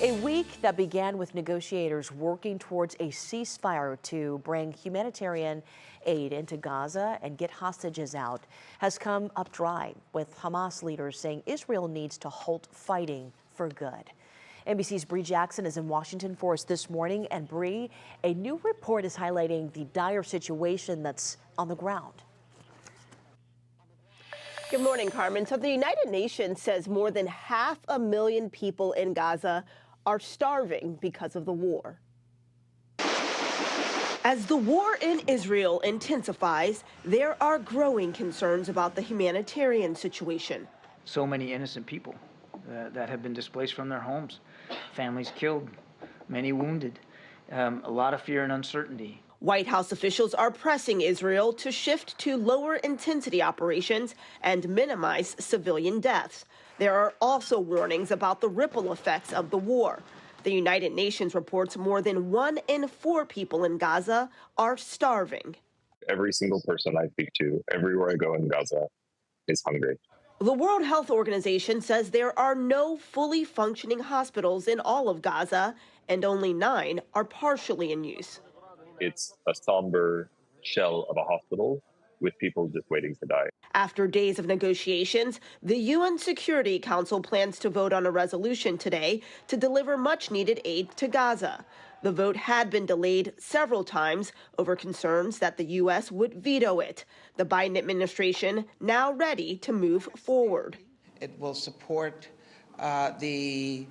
A week that began with negotiators working towards a ceasefire to bring humanitarian aid into Gaza and get hostages out has come up dry, with Hamas leaders saying Israel needs to halt fighting for good. NBC's Bree Jackson is in Washington for us this morning. And Bree, a new report is highlighting the dire situation that's on the ground. Good morning, Carmen. So the United Nations says more than 500,000 people in Gaza are starving because of the war. As the war in Israel intensifies, there are growing concerns about the humanitarian situation. So many innocent people that have been displaced from their homes, families killed, many wounded, a lot of fear and uncertainty. White House officials are pressing Israel to shift to lower intensity operations and minimize civilian deaths. There are also warnings about the ripple effects of the war. The United Nations reports more than 1 in 4 people in Gaza are starving. Every single person I speak to, everywhere I go in Gaza, is hungry. The World Health Organization says there are no fully functioning hospitals in all of Gaza, and only 9 are partially in use. It's a somber shell of a hospital with people just waiting to die. After days of negotiations, the UN Security Council plans to vote on a resolution today to deliver much-needed aid to Gaza. The vote had been delayed several times over concerns that the U.S. would veto it. The Biden administration now ready to move forward. It will support the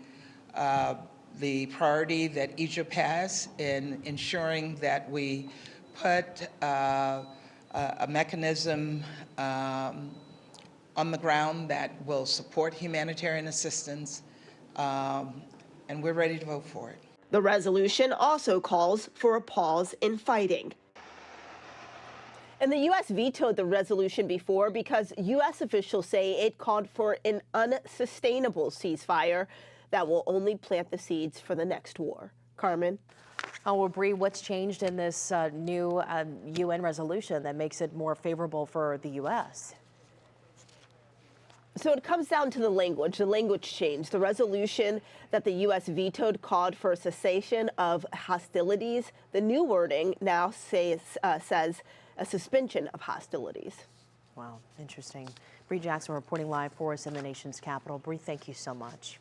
priority that Egypt has in ensuring that we put a mechanism on the ground that will support humanitarian assistance, and we're ready to vote for it. The resolution also calls for a pause in fighting. And the U.S. vetoed the resolution before because U.S. officials say it called for an unsustainable ceasefire that will only plant the seeds for the next war. Carmen? Oh, well, Bree, what's changed in this new UN resolution that makes it more favorable for the U.S.? So it comes down to the language. The language changed. The resolution that the U.S. vetoed called for a cessation of hostilities. The new wording now says a suspension of hostilities. Wow, interesting. Bree Jackson reporting live for us in the nation's capital. Bree, thank you so much.